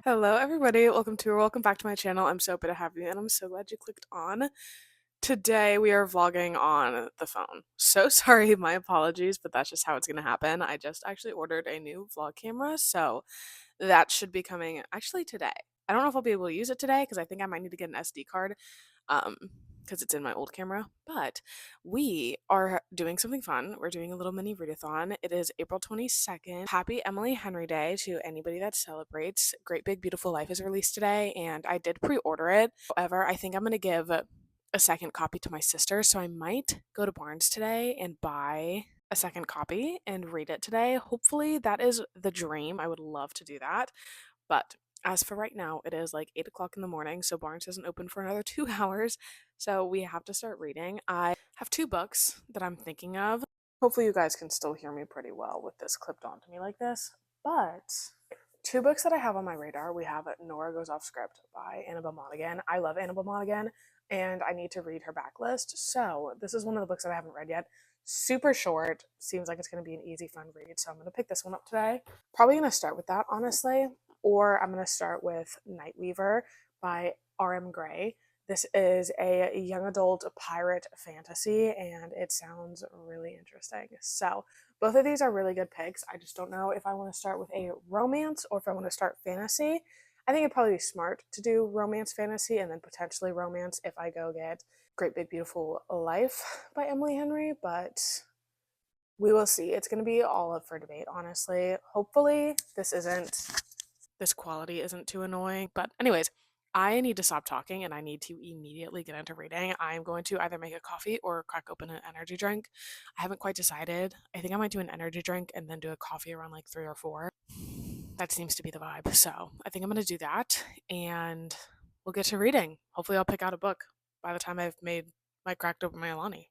Hello, everybody. Welcome back to my channel. I'm so happy to have you, and I'm so glad you clicked on. Today, we are vlogging on the phone. So sorry, my apologies, but that's just how it's gonna happen. I just actually ordered a new vlog camera, so that should be coming actually today. I don't know if I'll be able to use it today because I think I might need to get an SD card um because it's in my old camera, but we are doing something fun. We're doing a little mini readathon. It is April 22nd. Happy Emily Henry Day to anybody that celebrates. Great Big Beautiful Life is released today, and I did pre-order it. However, I think I'm going to give a second copy to my sister, so I might go to Barnes today and buy a second copy and read it today. Hopefully, that is the dream. I would love to do that. But as for right now, it is like 8 o'clock in the morning, so Barnes doesn't open for another 2 hours. So we have to start reading. I have two books that I'm thinking of. Hopefully, you guys can still hear me pretty well with this clipped onto me like this. But two books that I have on my radar, we have Nora Goes Off Script by Annabelle Monaghan. I love Annabelle Monaghan, and I need to read her backlist. So this is one of the books that I haven't read yet. Super short. Seems like it's going to be an easy, fun read. So I'm going to pick this one up today. Probably going to start with that, honestly. Or I'm going to start with Nightweaver by R.M. Gray. This is a young adult pirate fantasy, and it sounds really interesting. So both of these are really good picks. I just don't know if I want to start with a romance or if I want to start fantasy. I think it'd probably be smart to do romance fantasy and then potentially romance if I go get Great Big Beautiful Life by Emily Henry, but we will see. It's going to be all up for debate, honestly. Hopefully this quality isn't too annoying. But anyways, I need to stop talking and I need to immediately get into reading. I'm going to either make a coffee or crack open an energy drink. I haven't quite decided. I think I might do an energy drink and then do a coffee around like 3 or 4. That seems to be the vibe. So I think I'm going to do that and we'll get to reading. Hopefully I'll pick out a book by the time I've made my cracked open my Alani.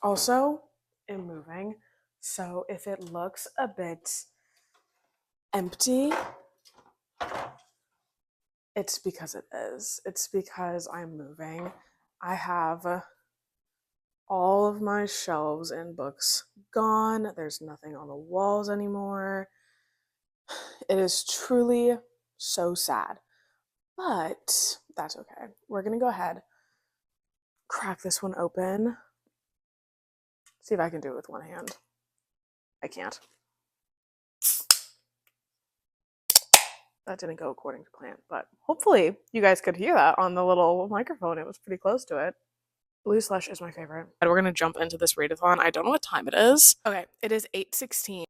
Also, I'm moving. So if it looks a bit empty, it's because it is. It's because I'm moving. I have all of my shelves and books gone. There's nothing on the walls anymore. It is truly so sad. But that's okay. We're going to go ahead, crack this one open. See if I can do it with one hand. I can't. That didn't go according to plan, but hopefully you guys could hear that on the little microphone. It was pretty close to it. Blue Slush is my favorite. And we're gonna jump into this readathon. I don't know what time it is. Okay, it is 8:16.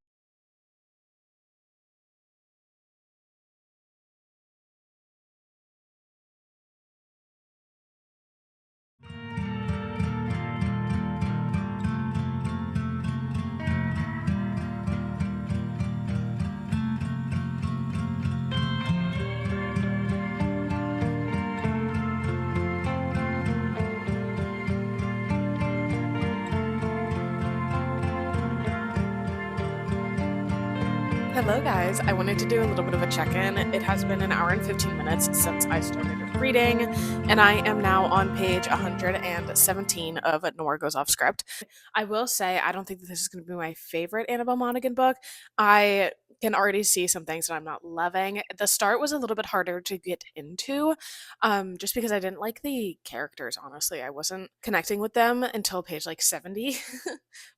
Hello guys, I wanted to do a little bit of a check-in. It has been an hour and 15 minutes since I started reading, and I am now on page 117 of Nora Goes Off Script. I will say I don't think that this is going to be my favorite Annabelle Monaghan book. I can already see some things that I'm not loving. The start was a little bit harder to get into, just because I didn't like the characters, honestly. I wasn't connecting with them until page like 70,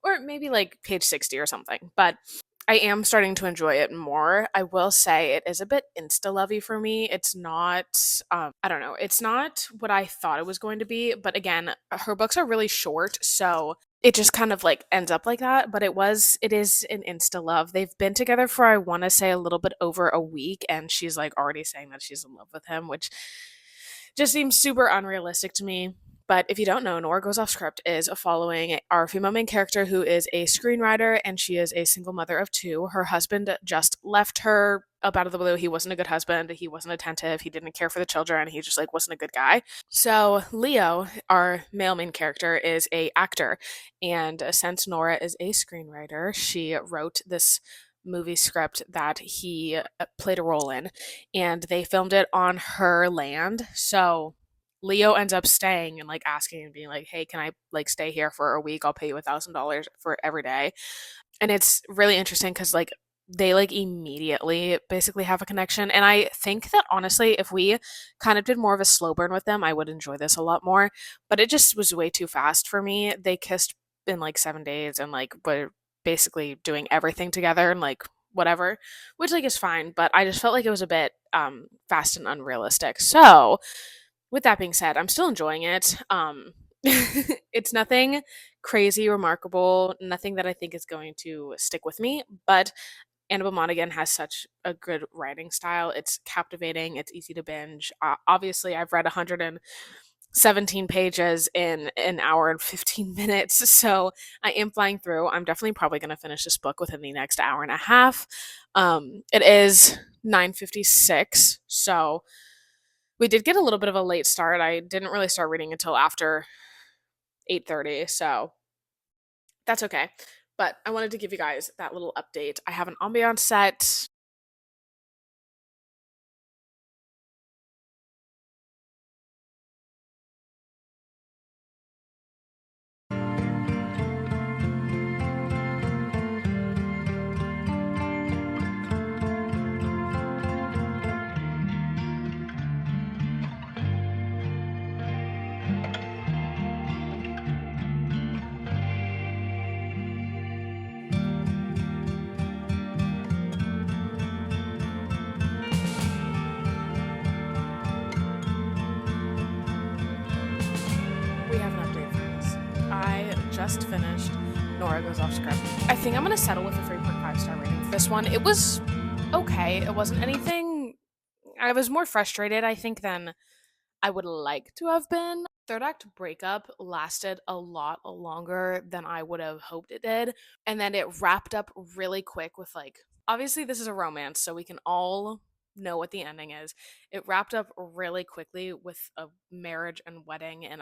or maybe like page 60 or something, but I am starting to enjoy it more. I will say it is a bit insta-lovey for me. It's not, I don't know, it's not what I thought it was going to be. But again, her books are really short, so it just kind of like ends up like that. But it is an insta-love. They've been together for, I want to say, a little bit over a week, and she's like already saying that she's in love with him, which just seems super unrealistic to me. But if you don't know, Nora Goes Off Script is following our female main character who is a screenwriter, and she is a single mother of 2. Her husband just left her up out of the blue. He wasn't a good husband. He wasn't attentive. He didn't care for the children. He just like wasn't a good guy. So Leo, our male main character, is a actor, and since Nora is a screenwriter, she wrote this movie script that he played a role in, and they filmed it on her land. So Leo ends up staying and like asking and being like, "Hey, can I like stay here for a week? I'll pay you $1,000 for every day." And it's really interesting because like they like immediately basically have a connection. And I think that honestly, if we kind of did more of a slow burn with them, I would enjoy this a lot more. But it just was way too fast for me. They kissed in like 7 days and like were basically doing everything together and like whatever, which like is fine. But I just felt like it was a bit fast and unrealistic. So with that being said, I'm still enjoying it. It's nothing crazy remarkable, nothing that I think is going to stick with me, but Annabelle Monaghan has such a good writing style. It's captivating, it's easy to binge. Obviously, I've read 117 pages in an hour and 15 minutes, so I am flying through. I'm definitely probably going to finish this book within the next hour and a half. It is 9:56, so we did get a little bit of a late start. I didn't really start reading until after 8:30, so that's okay. But I wanted to give you guys that little update. I have an ambiance set. We have an update, friends. I just finished Nora Goes Off Script. I think I'm going to settle with a 3.5-star rating for this one. It was okay. It wasn't anything. I was more frustrated, I think, than I would like to have been. Third act breakup lasted a lot longer than I would have hoped it did. And then it wrapped up really quick with like, obviously, this is a romance, so we can all know what the ending is. It wrapped up really quickly with a marriage and wedding, and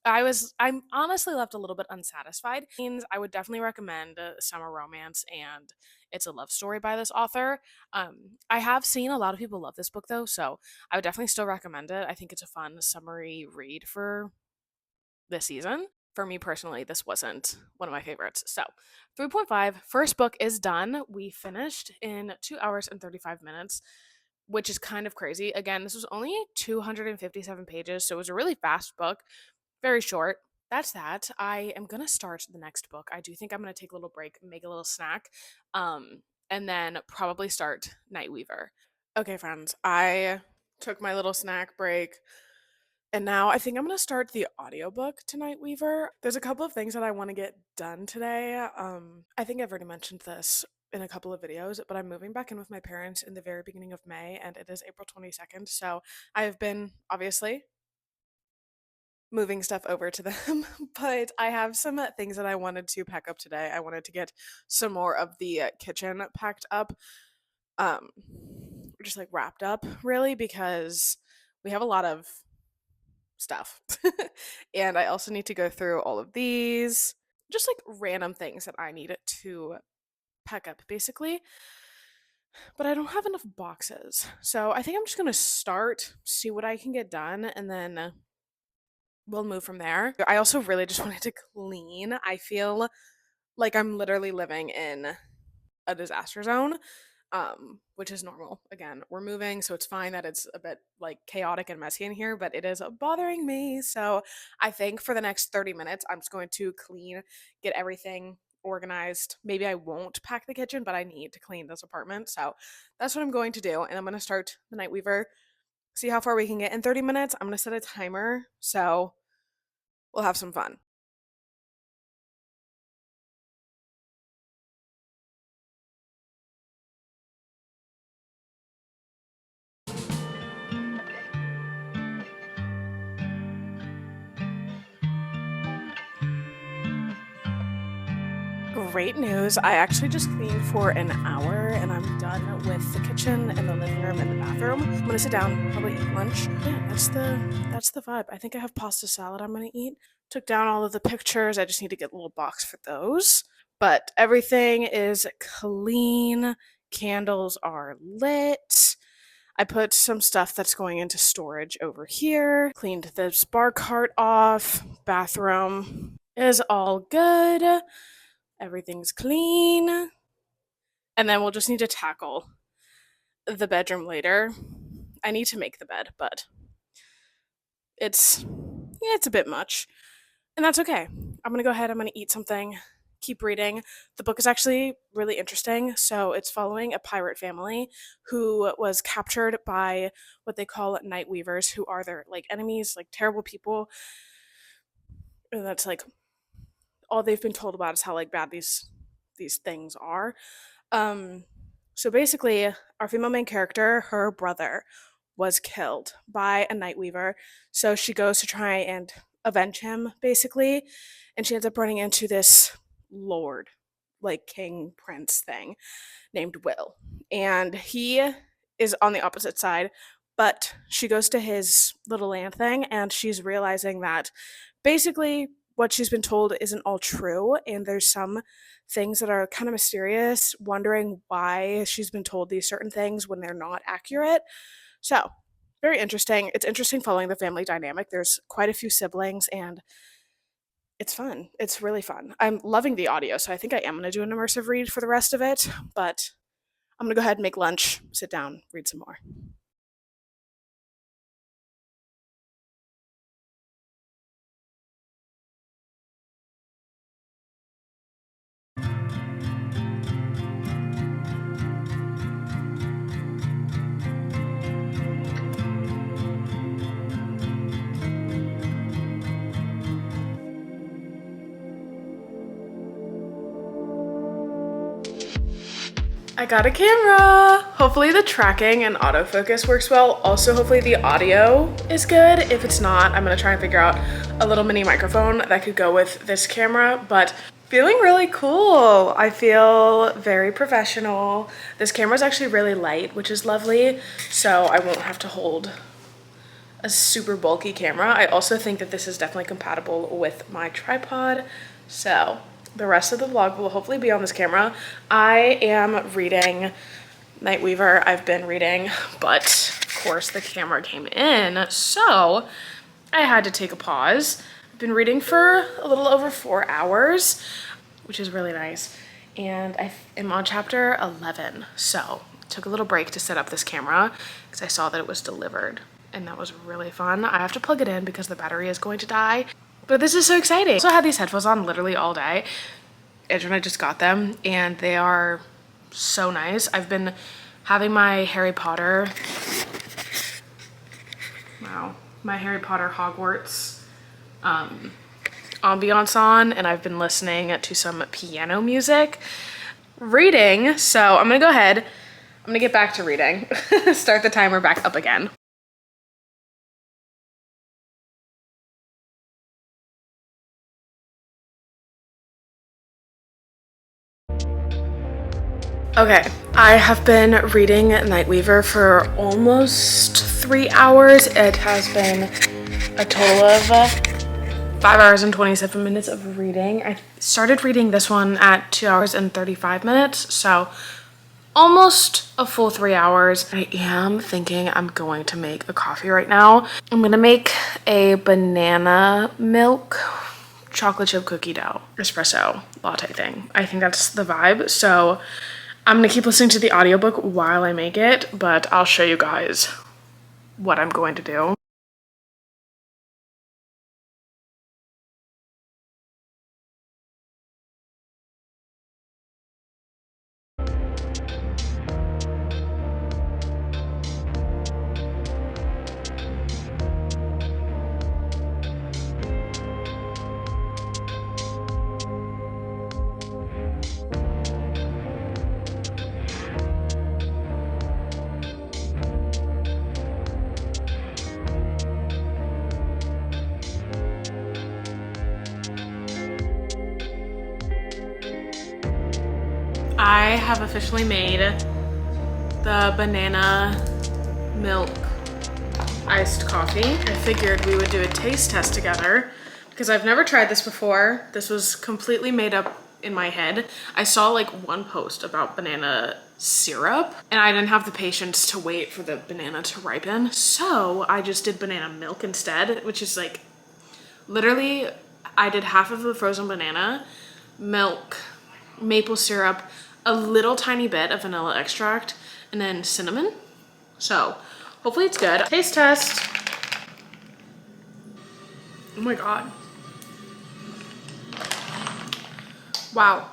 I'm honestly left a little bit unsatisfied. Means I would definitely recommend Summer Romance and It's a Love Story by this author. I have seen a lot of people love this book though, so I would definitely still recommend it. I think it's a fun summary read for this season. For me personally, this wasn't one of my favorites. So, 3.5, first book is done. We finished in 2 hours and 35 minutes, which is kind of crazy. Again, this was only 257 pages, so it was a really fast book, very short. That's that. I am going to start the next book. I do think I'm going to take a little break, make a little snack, and then probably start Nightweaver. Okay, friends, I took my little snack break. And now I think I'm going to start the audiobook to Nightweaver. There's a couple of things that I want to get done today. I think I've already mentioned this in a couple of videos, but I'm moving back in with my parents in the very beginning of May, and it is April 22nd. So I have been obviously moving stuff over to them, but I have some things that I wanted to pack up today. I wanted to get some more of the kitchen packed up, um, just like wrapped up, really, because we have a lot of stuff. And I also need to go through all of these, just like random things that I need to pack up basically. But I don't have enough boxes. So I think I'm just going to start, see what I can get done, and then we'll move from there. I also really just wanted to clean. I feel like I'm literally living in a disaster zone, which is normal. Again, we're moving, so it's fine that it's a bit like chaotic and messy in here, but it is bothering me. So I think for the next 30 minutes, I'm just going to clean, get everything organized. Maybe I won't pack the kitchen, but I need to clean this apartment. So that's what I'm going to do. And I'm going to start the Nightweaver, see how far we can get in 30 minutes. I'm going to set a timer. So we'll have some fun. Great news. I actually just cleaned for an hour and I'm done with the kitchen and the living room and the bathroom. I'm gonna sit down, probably eat lunch. Yeah, that's the vibe. I think I have pasta salad I'm gonna eat. Took down all of the pictures. I just need to get a little box for those. But everything is clean. Candles are lit. I put some stuff that's going into storage over here. Cleaned this bar cart off. Bathroom is all good. Everything's clean. And then we'll just need to tackle the bedroom later. I need to make the bed, but it's yeah, it's a bit much. And that's okay. I'm gonna go ahead, I'm gonna eat something, keep reading. The book is actually really interesting. So it's following a pirate family who was captured by what they call night weavers, who are their like enemies, like terrible people. And that's like all they've been told about is how like bad these things are. Um so basically our female main character, her brother was killed by a night weaver. So she goes to try and avenge him basically, and she ends up running into this lord, like king prince thing named Will. And he is on the opposite side, but she goes to his little land thing and she's realizing that basically what she's been told isn't all true, and there's some things that are kind of mysterious, wondering why she's been told these certain things when they're not accurate. So very interesting. It's interesting following the family dynamic. There's quite a few siblings and it's fun. It's really fun. I'm loving the audio, so I think I am going to do an immersive read for the rest of it, but I'm going to go ahead and make lunch, sit down, read some more. I got a camera! Hopefully the tracking and autofocus works well. Also, hopefully the audio is good. If it's not, I'm gonna try and figure out a little mini microphone that could go with this camera, but feeling really cool. I feel very professional. This camera is actually really light, which is lovely, so I won't have to hold a super bulky camera. I also think that this is definitely compatible with my tripod, so the rest of the vlog will hopefully be on this camera. I am reading Nightweaver. I've been reading, but of course the camera came in, so I had to take a pause. I've been reading for a little over 4 hours, which is really nice, and I am on chapter 11, so took a little break to set up this camera because I saw that it was delivered, and that was really fun. I have to plug it in because the battery is going to die. But this is so exciting. I also had these headphones on literally all day. Andrew and I just got them and they are so nice. I've been having my Harry Potter, my Harry Potter Hogwarts ambiance on, and I've been listening to some piano music, reading. So I'm gonna go ahead, I'm gonna get back to reading. Start the timer back up again. Okay, I have been reading Nightweaver for almost 3 hours. It has been a total of 5 hours and 27 minutes of reading. I started reading this one at 2 hours and 35 minutes, so almost a full 3 hours. I am thinking I'm going to make a coffee right now. I'm gonna make a banana milk chocolate chip cookie dough espresso latte thing. I think that's the vibe, so I'm gonna keep listening to the audiobook while I make it, but I'll show you guys what I'm going to do. I have officially made the banana milk iced coffee. I figured we would do a taste test together because I've never tried this before. This was completely made up in my head. I saw like one post about banana syrup and I didn't have the patience to wait for the banana to ripen. So I just did banana milk instead, which is like literally I did half of the frozen banana, milk, maple syrup, a little tiny bit of vanilla extract, and then cinnamon. So hopefully it's good. Taste test. Oh my God. Wow.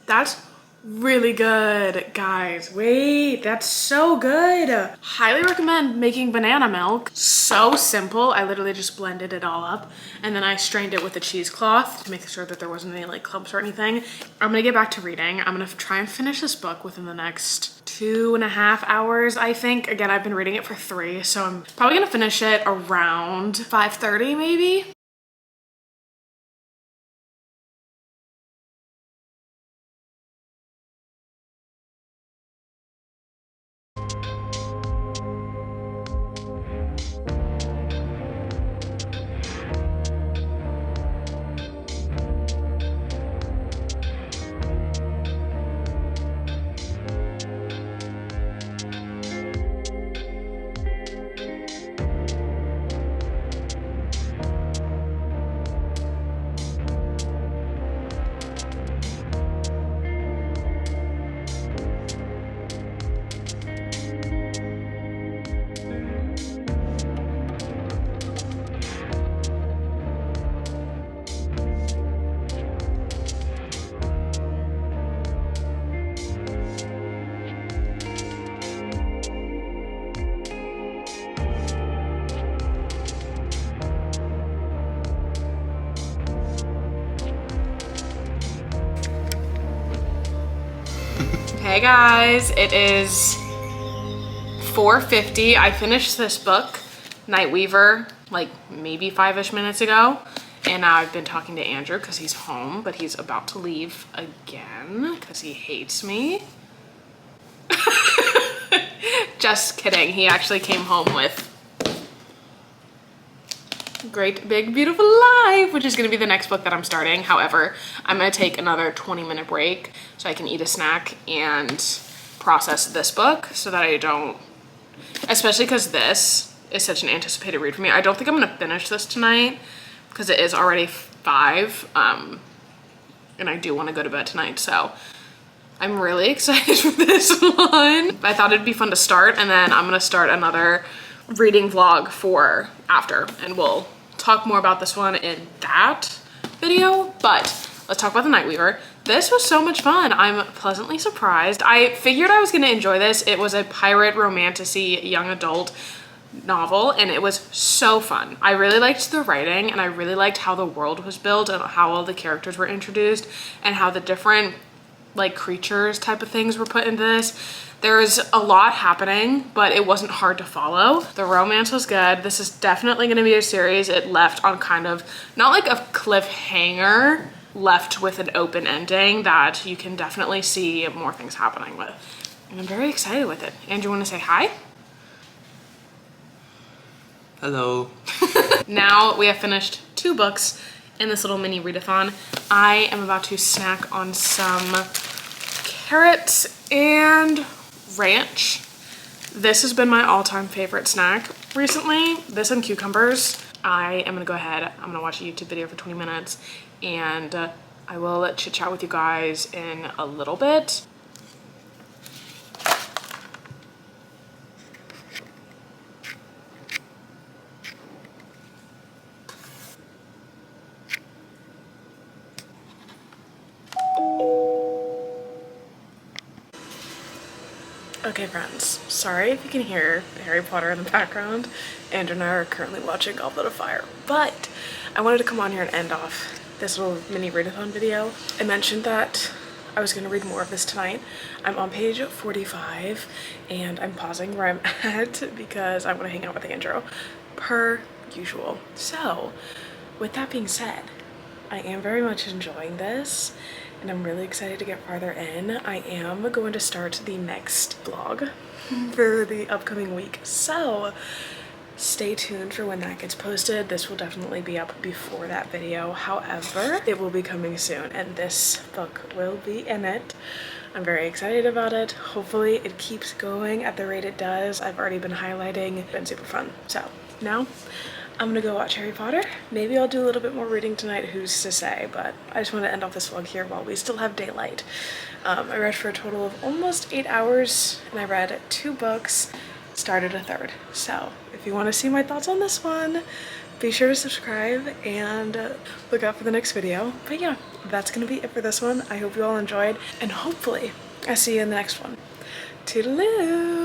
That's really good, guys. Wait, that's so good. Highly recommend making banana milk. So simple. I literally just blended it all up and then I strained it with a cheesecloth to make sure that there wasn't any like clumps or anything. I'm gonna get back to reading. I'm gonna try and finish this book within the next 2.5 hours, I think. Again, I've been reading it for 3, so I'm probably gonna finish it around 5:30 maybe. Hey guys, it is 4:50. I finished this book, Night Weaver, like maybe 5-ish minutes ago. And now I've been talking to Andrew because he's home, but he's about to leave again because he hates me. Just kidding. He actually came home with Great Big Beautiful Life, which is going to be the next book that I'm starting. However, I'm going to take another 20-minute break so I can eat a snack and process this book so that I don't, especially because this is such an anticipated read for me. I don't think I'm going to finish this tonight because it is already 5 and I do want to go to bed tonight, so I'm really excited for this one. I thought it'd be fun to start, and then I'm going to start another reading vlog for after, and we'll talk more about this one in that video. But let's talk about the Night Weaver. This was so much fun. I'm pleasantly surprised. I figured I was going to enjoy this. It was a pirate romantasy young adult novel, and it was so fun. I really liked the writing, and I really liked how the world was built and how all the characters were introduced and how the different like creatures type of things were put into this. There's a lot happening, but it wasn't hard to follow. The romance was good. This is definitely going to be a series. It left on kind of, not like a cliffhanger, left with an open ending that you can definitely see more things happening with. And I'm very excited with it. Andrew, want to say hi? Hello. Now we have finished 2 books in this little mini readathon. I am about to snack on some carrots and ranch. This has been my all-time favorite snack recently. This and cucumbers. I am gonna go ahead, I'm gonna watch a YouTube video for 20 minutes and I will chit chat with you guys in a little bit. Okay friends, sorry if you can hear Harry Potter in the background. Andrew and I are currently watching Goblet of Fire, but I wanted to come on here and end off this little mini readathon video. I mentioned that I was going to read more of this tonight. I'm on page 45 and I'm pausing where I'm at because I want to hang out with Andrew per usual. So with that being said, I am very much enjoying this and I'm really excited to get farther in. I am going to start the next vlog for the upcoming week, so stay tuned for when that gets posted. This will definitely be up before that video. However, it will be coming soon and this book will be in it. I'm very excited about it. Hopefully it keeps going at the rate it does. I've already been highlighting. It's been super fun. So now I'm gonna go watch Harry Potter. Maybe I'll do a little bit more reading tonight, who's to say, but I just want to end off this vlog here while we still have daylight. I read for a total of almost 8 hours, and I read 2 books, started a third. So if you want to see my thoughts on this one, be sure to subscribe and look out for the next video. But yeah, that's gonna be it for this one. I hope you all enjoyed, and hopefully I see you in the next one. Toodaloo!